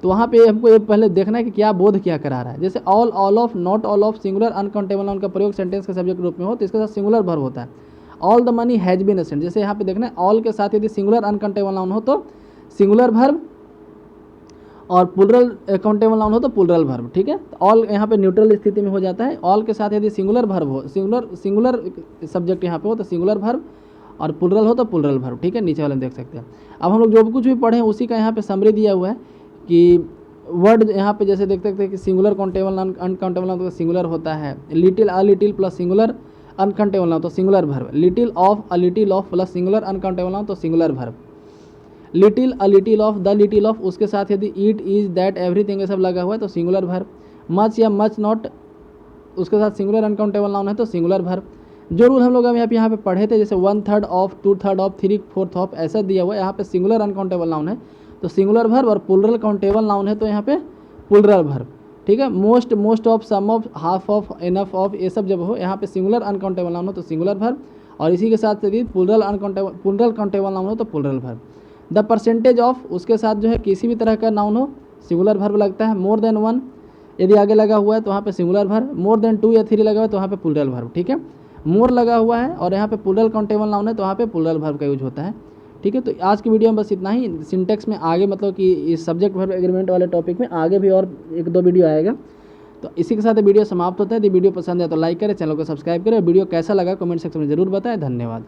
तो वहाँ पे हमको ये पहले देखना है कि क्या बोध क्या करा रहा है। जैसे all, all of, not all of, singular uncountable noun का प्रयोग सेंटेंस के सब्जेक्ट रूप में हो तो इसके साथ सिंगुलर वर्ब होता है। All the money has been sent, जैसे यहाँ पे देखना है ऑल के साथ यदि सिंगुलर अनकाउंटेबल नाउन हो तो सिंगुलर वर्ब और प्लूरल काउंटेबल नाउन हो तो प्लूरल वर्ब, ठीक है। तो ऑल यहाँ पे न्यूट्रल स्थिति में हो जाता है। ऑल के साथ यदि सिंगुलर वर्ब हो, सिंगुलर सब्जेक्ट यहाँ पे हो तो सिंगुलर वर्ब, और प्लूरल हो तो प्लूरल वर्ब, ठीक है। नीचे वाले में देख सकते हैं। अब हम लोग जो कुछ भी पढ़े हैं उसी का यहाँ पे समरी दिया हुआ है कि वर्ड यहाँ पे जैसे देख सकते हैं कि singular countable noun uncountable noun तो सिंगुलर होता है। Little, a little plus singular uncountable noun तो singular verb. Little of, a little of plus singular uncountable noun तो singular verb. Little, a little of, the little of, उसके साथ यदि ईट, इज, दैट, एवरीथिंग ये सब लगा हुआ है तो सिंगुलर वर्ब। मच या मच नॉट, उसके साथ सिंगुलर अनकाउंटेबल नाउन है तो सिंगुलर वर्ब। जो रूल हम लोग अब यहाँ पे पढ़े थे जैसे 1/3 ऑफ, 2/3 ऑफ, 3/4 ऑफ ऐसा दिया हुआ है, यहाँ पे सिंगुलर अनकाउंटेबल नाउन है तो सिंगुलर वर्ब, और प्लूरल काउंटेबल नाउन है तो यहाँ पे प्लूरल वर्ब, ठीक है। Most, most of, some of, half of, enough of ये सब जब हो यहाँ पे सिंगुलर अनकाउंटेबल नाउन हो तो सिंगुलर वर्ब, और इसी के साथ यदि प्लूरल काउंटेबल नाउन हो तो plural verb. The percentage of, उसके साथ जो है किसी भी तरह का नाउन हो सिंगुलर वर्ब लगता है। मोर देन 1 यदि आगे लगा हुआ है तो वहाँ पे सिंगुलर वर्ब। मोर देन 2 या 3 लगा हुआ है तो वहाँ पे प्लूरल वर्ब, ठीक है। मोर लगा हुआ है और यहाँ पे प्लूरल काउंटेबल नाउन है तो वहाँ पे प्लूरल वर्ब का यूज होता है, ठीक है। तो आज की वीडियो में बस इतना ही। सिंटेक्स में आगे मतलब कि इस सब्जेक्ट वर्ब एग्रीमेंट वाले टॉपिक में आगे भी और 1-2 वीडियो आएगा। तो इसी के साथ वीडियो समाप्त होता है। यदि वीडियो पसंद है तो लाइक करें, चैनल को सब्सक्राइब करें। वीडियो कैसा लगा कमेंट सेक्शन में जरूर बताएं। धन्यवाद।